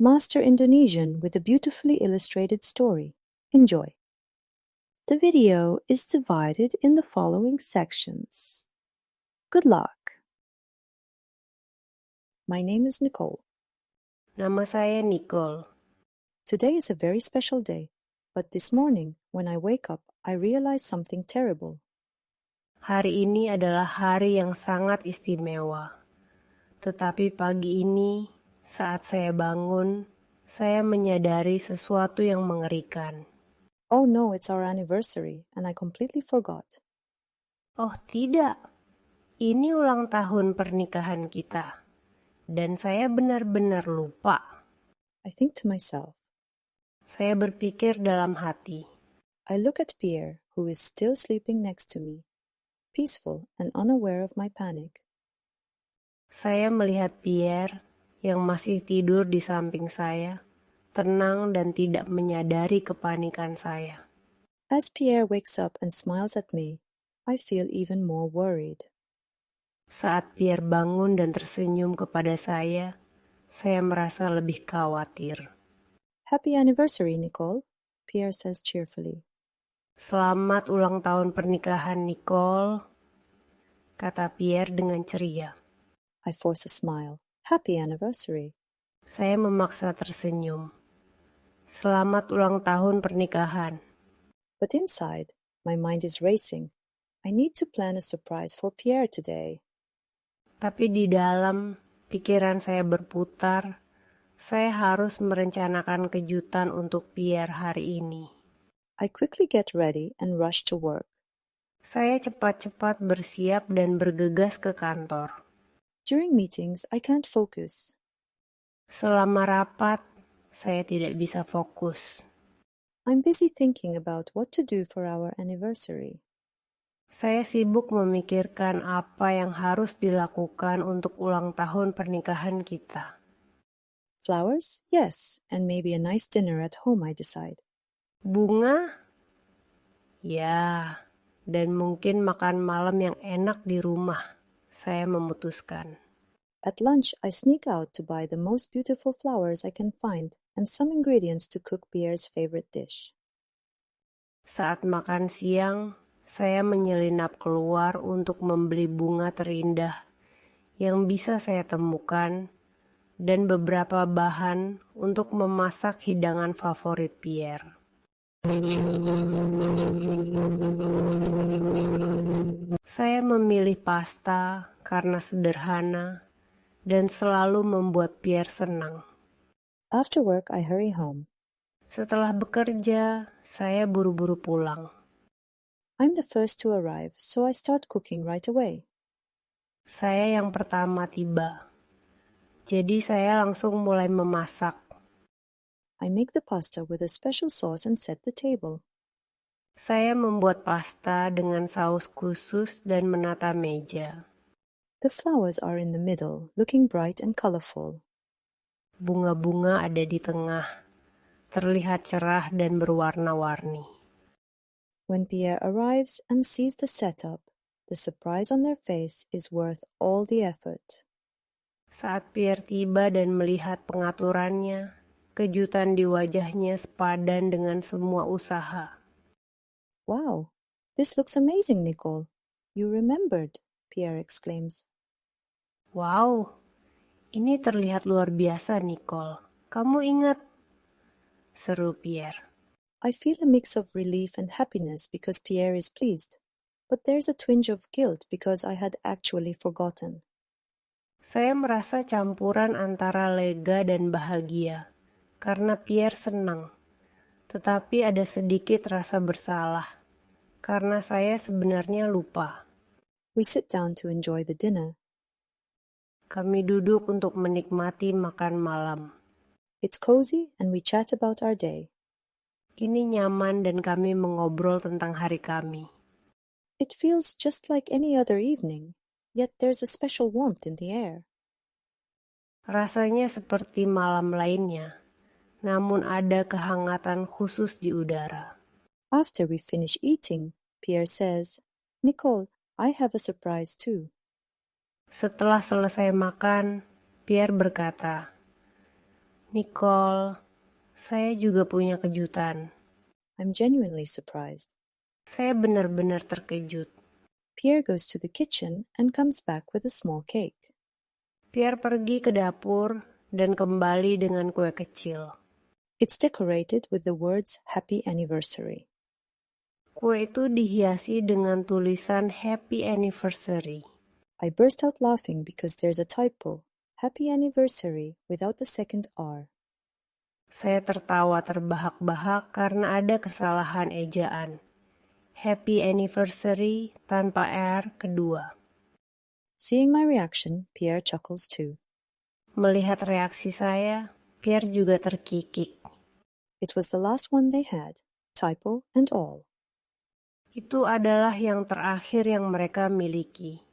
Master Indonesian with a beautifully illustrated story. Enjoy. The video is divided in the following sections. Good luck. My name is Nicole. Nama saya Nicole. Today is a very special day, but this morning when I wake up, I realize something terrible. Hari ini adalah hari yang sangat istimewa. Tetapi pagi ini, saat saya bangun, saya menyadari sesuatu yang mengerikan. Oh no, it's our anniversary, and I completely forgot. Oh tidak, ini ulang tahun pernikahan kita. Dan saya benar-benar lupa. I think to myself. Saya berpikir dalam hati. I look at Pierre, who is still sleeping next to me, peaceful and unaware of my panic. Saya melihat Pierre yang masih tidur di samping saya, tenang dan tidak menyadari kepanikan saya. As Pierre wakes up and smiles at me, I feel even more worried. Saat Pierre bangun dan tersenyum kepada saya merasa lebih khawatir. Happy anniversary, Nicole, Pierre says cheerfully. Selamat ulang tahun pernikahan, Nicole, kata Pierre dengan ceria. I force a smile. Happy anniversary. Saya memaksa tersenyum. Selamat ulang tahun pernikahan. But inside, my mind is racing. I need to plan a surprise for Pierre today. Tapi di dalam pikiran saya berputar, saya harus merencanakan kejutan untuk Pierre hari ini. I quickly get ready and rush to work. Saya cepat-cepat bersiap dan bergegas ke kantor. During meetings, I can't focus. Selama rapat, saya tidak bisa fokus. I'm busy thinking about what to do for our anniversary. Saya sibuk memikirkan apa yang harus dilakukan untuk ulang tahun pernikahan kita. Flowers? Yes, and maybe a nice dinner at home, I decide. Bunga? Ya, dan mungkin makan malam yang enak di rumah, saya memutuskan. At lunch, I sneak out to buy the most beautiful flowers I can find and some ingredients to cook Pierre's favorite dish. Saat makan siang, saya menyelinap keluar untuk membeli bunga terindah yang bisa saya temukan dan beberapa bahan untuk memasak hidangan favorit Pierre. Saya memilih pasta karena sederhana dan selalu membuat Pierre senang. After work, I hurry home. Setelah bekerja, saya buru-buru pulang. I'm the first to arrive, so I start cooking right away. Saya yang pertama tiba, jadi saya langsung mulai memasak. I make the pasta with a special sauce and set the table. Saya membuat pasta dengan saus khusus dan menata meja. The flowers are in the middle, looking bright and colorful. Bunga-bunga ada di tengah, terlihat cerah dan berwarna-warni. When Pierre arrives and sees the setup, the surprise on their face is worth all the effort. Saat Pierre tiba dan melihat pengaturannya, kejutan di wajahnya sepadan dengan semua usaha. Wow, this looks amazing, Nicole. You remembered, Pierre exclaims. Wow, ini terlihat luar biasa, Nicole. Kamu ingat? Seru Pierre. I feel a mix of relief and happiness because Pierre is pleased, but there's a twinge of guilt because I had actually forgotten. Saya merasa campuran antara lega dan bahagia, karena Pierre senang. Tetapi ada sedikit rasa bersalah, karena saya sebenarnya lupa. We sit down to enjoy the dinner. Kami duduk untuk menikmati makan malam. It's cozy and we chat about our day. Ini nyaman dan kami mengobrol tentang hari kami. It feels just like any other evening, yet there's a special warmth in the air. Rasanya seperti malam lainnya, namun ada kehangatan khusus di udara. After we finish eating, Pierre says, Nicole, I have a surprise too. Setelah selesai makan, Pierre berkata, Nicole, saya juga punya kejutan. I'm genuinely surprised. Saya benar-benar terkejut. Pierre goes to the kitchen and comes back with a small cake. Pierre pergi ke dapur dan kembali dengan kue kecil. It's decorated with the words Happy Anniversary. Kue itu dihiasi dengan tulisan Happy Anniversary. I burst out laughing because there's a typo. Happy Anniversary without the second R. Saya tertawa terbahak-bahak karena ada kesalahan ejaan. Happy Anniversary tanpa R kedua. Seeing my reaction, Pierre chuckles too. Melihat reaksi saya, Pierre juga terkikik. It was the last one they had, typo and all. Itu adalah yang terakhir yang mereka miliki,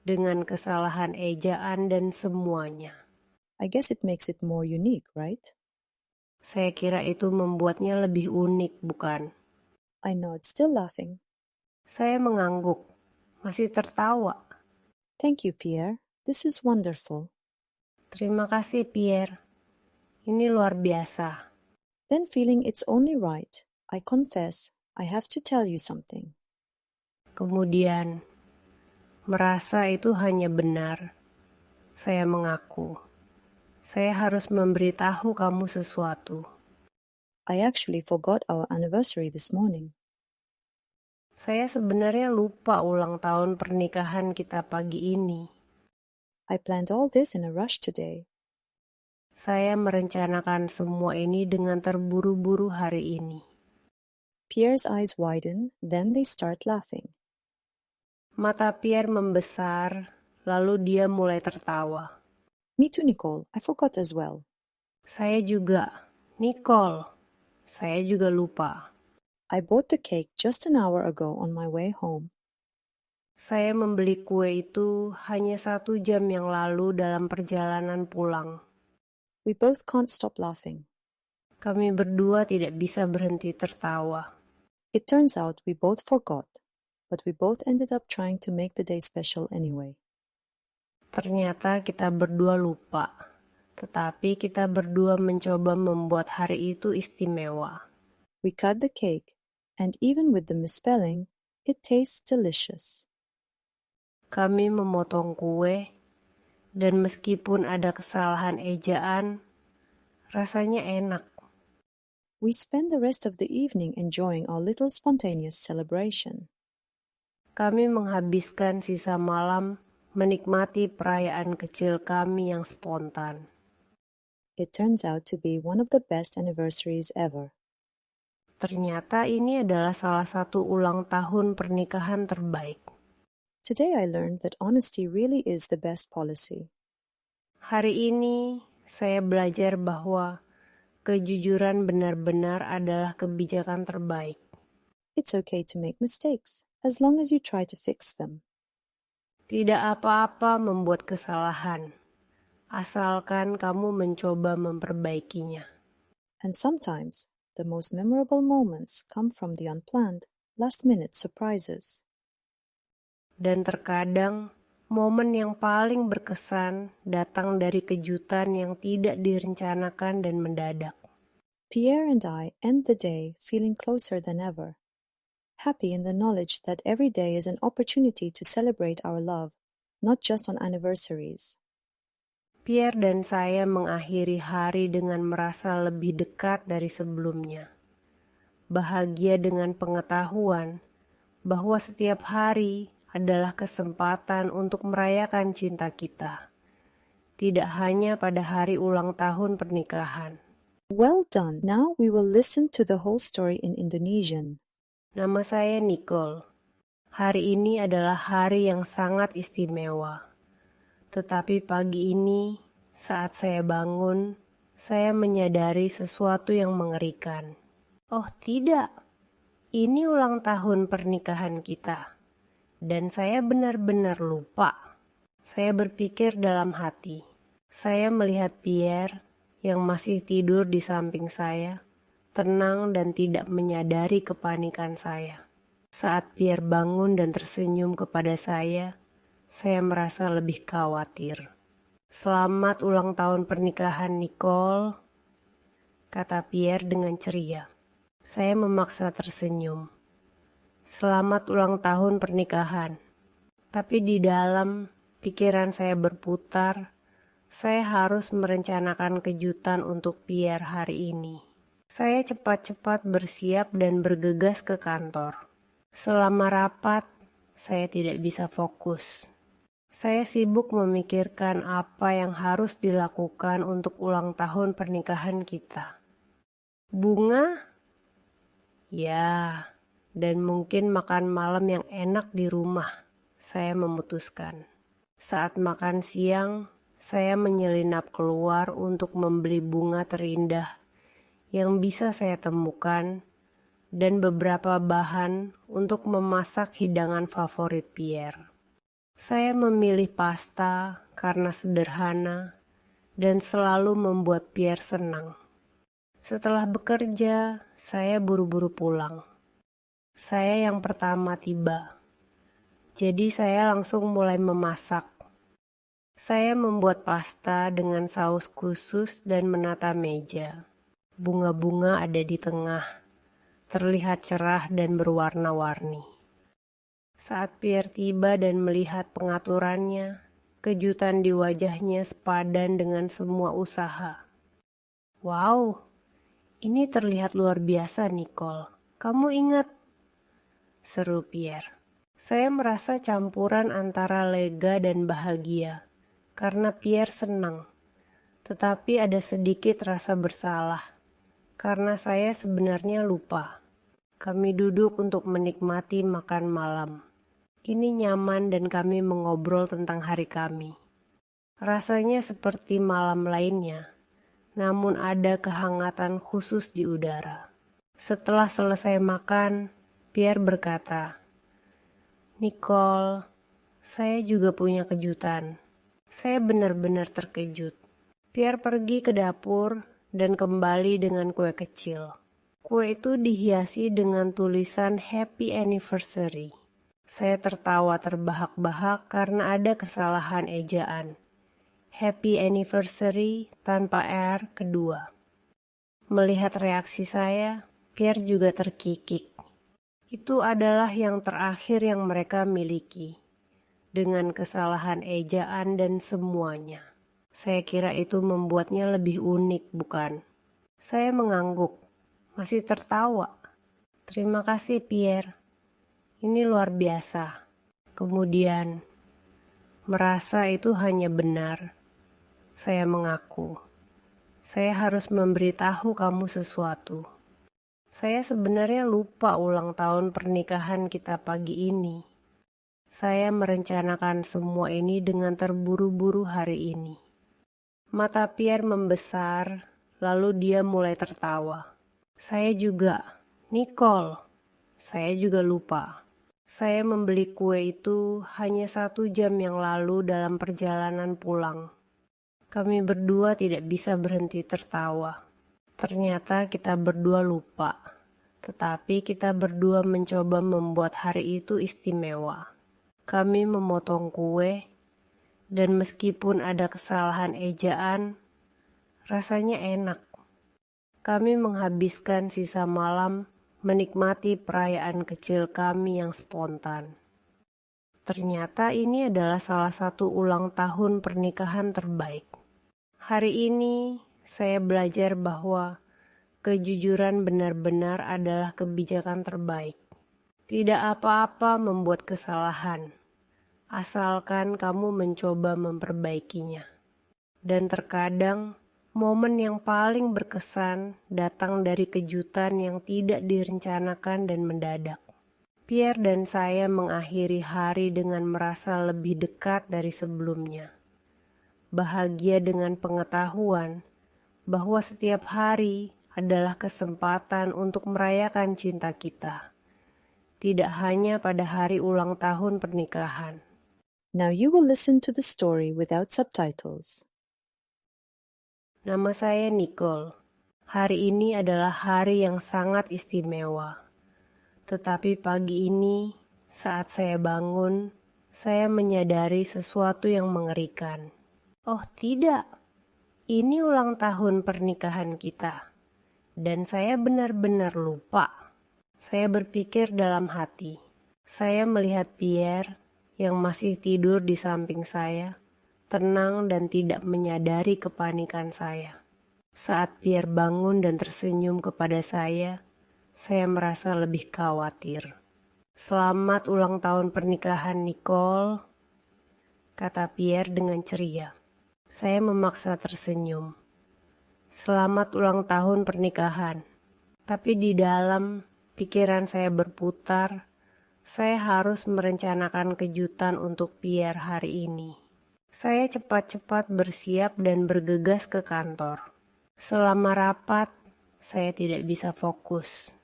dengan kesalahan ejaan dan semuanya. I guess it makes it more unique, right? Saya kira itu membuatnya lebih unik, bukan? I nod, still laughing. Saya mengangguk, masih tertawa. Thank you, Pierre. This is wonderful. Terima kasih, Pierre. Ini luar biasa. Then feeling it's only right, I confess I have to tell you something. Kemudian, merasa itu hanya benar. Saya mengaku. Saya harus memberitahu kamu sesuatu. I actually forgot our anniversary this morning. Saya sebenarnya lupa ulang tahun pernikahan kita pagi ini. I planned all this in a rush today. Saya merencanakan semua ini dengan terburu-buru hari ini. Pierre's eyes widen, then they start laughing. Mata Pierre membesar, lalu dia mulai tertawa. Me too, Nicole. I forgot as well. Saya juga. Nicole. Saya juga lupa. I bought the cake just an hour ago on my way home. Saya membeli kue itu hanya 1 jam yang lalu dalam perjalanan pulang. We both can't stop laughing. Kami berdua tidak bisa berhenti tertawa. It turns out we both forgot, but we both ended up trying to make the day special anyway. Ternyata kita berdua lupa, tetapi kita berdua mencoba membuat hari itu istimewa. We cut the cake, and even with the misspelling, it tastes delicious. Kami memotong kue, dan meskipun ada kesalahan ejaan, rasanya enak. We spend the rest of the evening enjoying our little spontaneous celebration. Kami menghabiskan sisa malam menikmati perayaan kecil kami yang spontan. It turns out to be one of the best anniversaries ever. Ternyata ini adalah salah satu ulang tahun pernikahan terbaik. Today I learned that honesty really is the best policy. Hari ini saya belajar bahwa kejujuran benar-benar adalah kebijakan terbaik. It's okay to make mistakes, as long as you try to fix them. Tidak apa-apa membuat kesalahan, asalkan kamu mencoba memperbaikinya. And sometimes, the most memorable moments come from the unplanned, last-minute surprises. Dan terkadang, momen yang paling berkesan datang dari kejutan yang tidak direncanakan dan mendadak. Pierre and I end the day feeling closer than ever, happy in the knowledge that every day is an opportunity to celebrate our love, not just on anniversaries. Pierre dan saya mengakhiri hari dengan merasa lebih dekat dari sebelumnya. Bahagia dengan pengetahuan bahwa setiap hari adalah kesempatan untuk merayakan cinta kita, tidak hanya pada hari ulang tahun pernikahan. Well done. Now we will listen to the whole story in Indonesian. Nama saya Nicole. Hari ini adalah hari yang sangat istimewa. Tetapi pagi ini, saat saya bangun, saya menyadari sesuatu yang mengerikan. Oh tidak, ini ulang tahun pernikahan kita. Dan saya benar-benar lupa. Saya berpikir dalam hati. Saya melihat Pierre yang masih tidur di samping saya, tenang dan tidak menyadari kepanikan saya. Saat Pierre bangun dan tersenyum kepada saya merasa lebih khawatir. Selamat ulang tahun pernikahan, Nicole. kata Pierre dengan ceria. Saya memaksa tersenyum. Selamat ulang tahun pernikahan. Tapi di dalam pikiran saya berputar, saya harus merencanakan kejutan untuk Pierre hari ini. Saya cepat-cepat bersiap dan bergegas ke kantor. Selama rapat, saya tidak bisa fokus. Saya sibuk memikirkan apa yang harus dilakukan untuk ulang tahun pernikahan kita. Bunga? Ya, dan mungkin makan malam yang enak di rumah, saya memutuskan. Saat makan siang, saya menyelinap keluar untuk membeli bunga terindah yang bisa saya temukan dan beberapa bahan untuk memasak hidangan favorit Pierre. Saya memilih pasta karena sederhana dan selalu membuat Pierre senang. Setelah bekerja, saya buru-buru pulang. Saya yang pertama tiba, jadi saya langsung mulai memasak. Saya membuat pasta dengan saus khusus dan menata meja. Bunga-bunga ada di tengah, terlihat cerah dan berwarna-warni. Saat Pierre tiba dan melihat pengaturannya, kejutan di wajahnya sepadan dengan semua usaha. Wow, ini terlihat luar biasa, Nicole. Kamu ingat? Seru Pierre. Saya merasa campuran antara lega dan bahagia, karena Pierre senang. Tetapi ada sedikit rasa bersalah, karena saya sebenarnya lupa. Kami duduk untuk menikmati makan malam. Ini nyaman dan kami mengobrol tentang hari kami. Rasanya seperti malam lainnya, namun ada kehangatan khusus di udara. Setelah selesai makan, Pierre berkata, Nicole, saya juga punya kejutan. Saya benar-benar terkejut. Pierre pergi ke dapur dan kembali dengan kue kecil. Kue itu dihiasi dengan tulisan Happy Anniversary. Saya tertawa terbahak-bahak karena ada kesalahan ejaan. Happy Anniversary tanpa R kedua. Melihat reaksi saya, Pierre juga terkikik. Itu adalah yang terakhir yang mereka miliki, dengan kesalahan ejaan dan semuanya. Saya kira itu membuatnya lebih unik, bukan? Saya mengangguk, masih tertawa. Terima kasih, Pierre. Ini luar biasa. Kemudian, merasa itu hanya benar. Saya mengaku, saya harus memberitahu kamu sesuatu. Saya sebenarnya lupa ulang tahun pernikahan kita pagi ini. Saya merencanakan semua ini dengan terburu-buru hari ini. Mata Pierre membesar, lalu dia mulai tertawa. Saya juga, Nicole, saya juga lupa. Saya membeli kue itu hanya 1 jam yang lalu dalam perjalanan pulang. Kami berdua tidak bisa berhenti tertawa. Ternyata kita berdua lupa, tetapi kita berdua mencoba membuat hari itu istimewa. Kami memotong kue, dan meskipun ada kesalahan ejaan, rasanya enak. Kami menghabiskan sisa malam menikmati perayaan kecil kami yang spontan. Ternyata ini adalah salah satu ulang tahun pernikahan terbaik. Hari ini saya belajar bahwa kejujuran benar-benar adalah kebijakan terbaik. Tidak apa-apa membuat kesalahan, asalkan kamu mencoba memperbaikinya. Dan terkadang momen yang paling berkesan datang dari kejutan yang tidak direncanakan dan mendadak. Pierre dan saya mengakhiri hari dengan merasa lebih dekat dari sebelumnya. Bahagia dengan pengetahuan bahwa setiap hari adalah kesempatan untuk merayakan cinta kita. Tidak hanya pada hari ulang tahun pernikahan. Now you will listen to the story without subtitles. Nama saya Nicole. Hari ini adalah hari yang sangat istimewa. Tetapi pagi ini, saat saya bangun, saya menyadari sesuatu yang mengerikan. Oh tidak, ini ulang tahun pernikahan kita. dan saya benar-benar lupa. Saya berpikir dalam hati. Saya melihat Pierre yang masih tidur di samping saya, tenang dan tidak menyadari kepanikan saya. Saat Pierre bangun dan tersenyum kepada saya merasa lebih khawatir. "Selamat ulang tahun pernikahan, Nicole," kata Pierre dengan ceria. Saya memaksa tersenyum. "Selamat ulang tahun pernikahan." Tapi di dalam pikiran saya berputar, saya harus merencanakan kejutan untuk Pierre hari ini. Saya cepat-cepat bersiap dan bergegas ke kantor. Selama rapat, saya tidak bisa fokus.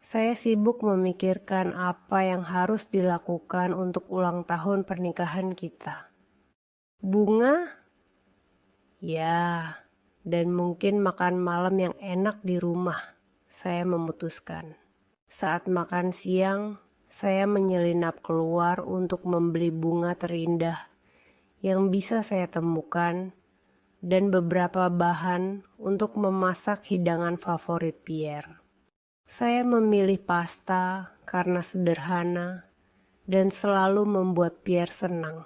Saya sibuk memikirkan apa yang harus dilakukan untuk ulang tahun pernikahan kita. Bunga? Ya, dan mungkin makan malam yang enak di rumah, saya memutuskan. Saat makan siang, saya menyelinap keluar untuk membeli bunga terindah yang bisa saya temukan dan beberapa bahan untuk memasak hidangan favorit Pierre. Saya memilih pasta karena sederhana dan selalu membuat Pierre senang.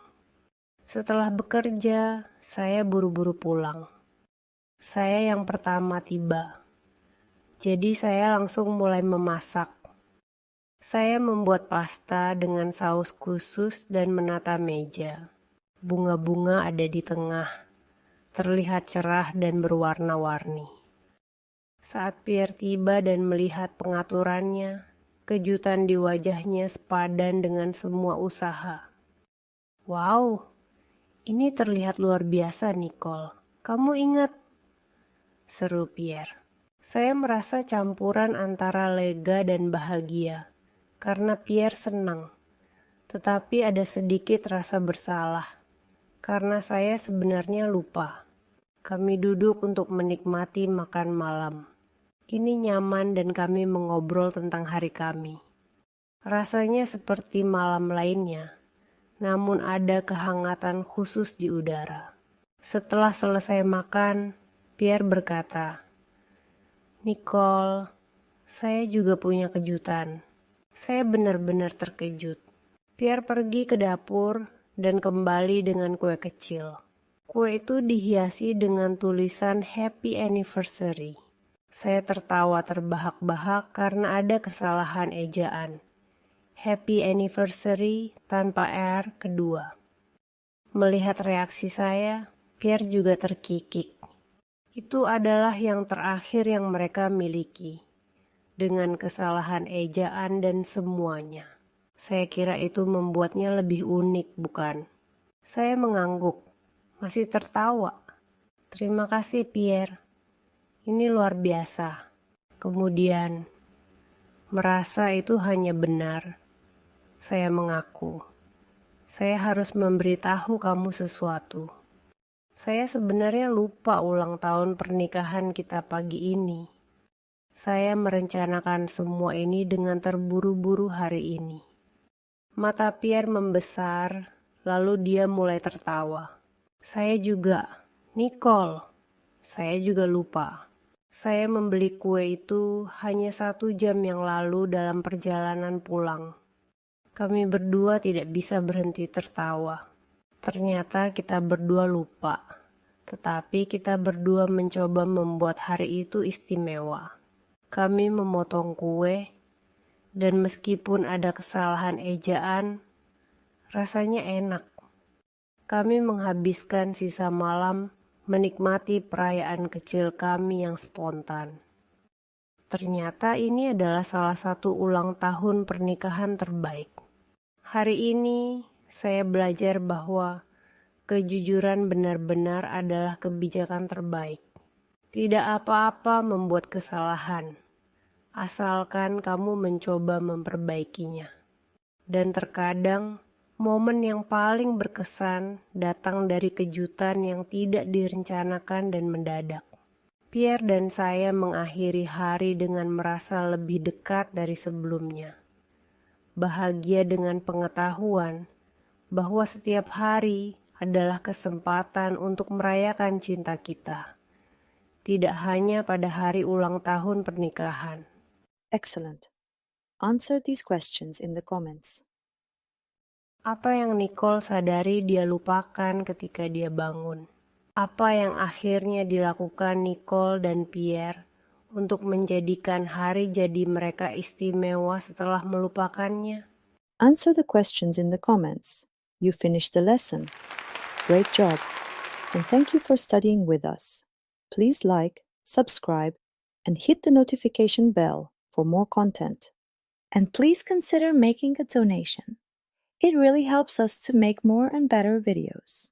Setelah bekerja, saya buru-buru pulang. Saya yang pertama tiba, jadi saya langsung mulai memasak. Saya membuat pasta dengan saus khusus dan menata meja. Bunga-bunga ada di tengah, terlihat cerah dan berwarna-warni. Saat Pierre tiba dan melihat pengaturannya, kejutan di wajahnya sepadan dengan semua usaha. "Wow, ini terlihat luar biasa, Nicole. Kamu ingat?" seru Pierre. Saya merasa campuran antara lega dan bahagia, karena Pierre senang. Tetapi ada sedikit rasa bersalah, karena saya sebenarnya lupa. Kami duduk untuk menikmati makan malam. Ini nyaman dan kami mengobrol tentang hari kami. Rasanya seperti malam lainnya, namun ada kehangatan khusus di udara. Setelah selesai makan, Pierre berkata, "Nicole, saya juga punya kejutan." Saya benar-benar terkejut. Pierre pergi ke dapur dan kembali dengan kue kecil. Kue itu dihiasi dengan tulisan Happy Anniversary. Saya tertawa terbahak-bahak karena ada kesalahan ejaan. Happy Anniversary tanpa R kedua. Melihat reaksi saya, Pierre juga terkikik. Itu adalah yang terakhir yang mereka miliki, dengan kesalahan ejaan dan semuanya. Saya kira itu membuatnya lebih unik, bukan? Saya mengangguk, masih tertawa. "Terima kasih, Pierre. Ini luar biasa." Kemudian, merasa itu hanya benar, saya mengaku. "Saya harus memberitahu kamu sesuatu. Saya sebenarnya lupa ulang tahun pernikahan kita pagi ini. Saya merencanakan semua ini dengan terburu-buru hari ini." Mata Pierre membesar, lalu dia mulai tertawa. "Saya juga, Nicole. Saya juga lupa. Saya membeli kue itu hanya 1 jam yang lalu dalam perjalanan pulang." Kami berdua tidak bisa berhenti tertawa. Ternyata kita berdua lupa, tetapi kita berdua mencoba membuat hari itu istimewa. Kami memotong kue, dan meskipun ada kesalahan ejaan, rasanya enak. Kami menghabiskan sisa malam menikmati perayaan kecil kami yang spontan. Ternyata ini adalah salah satu ulang tahun pernikahan terbaik. Hari ini saya belajar bahwa kejujuran benar-benar adalah kebijakan terbaik. Tidak apa-apa membuat kesalahan, asalkan kamu mencoba memperbaikinya. Dan terkadang momen yang paling berkesan datang dari kejutan yang tidak direncanakan dan mendadak. Pierre dan saya mengakhiri hari dengan merasa lebih dekat dari sebelumnya. Bahagia dengan pengetahuan bahwa setiap hari adalah kesempatan untuk merayakan cinta kita. tidak hanya pada hari ulang tahun pernikahan. Excellent. Answer these questions in the comments. Apa yang Nicole sadari dia lupakan ketika dia bangun? Apa yang akhirnya dilakukan Nicole dan Pierre untuk menjadikan hari jadi mereka istimewa setelah melupakannya? Answer the questions in the comments. You finished the lesson. Great job. And thank you for studying with us. Please like, subscribe, and hit the notification bell for more content. And please consider making a donation. It really helps us to make more and better videos.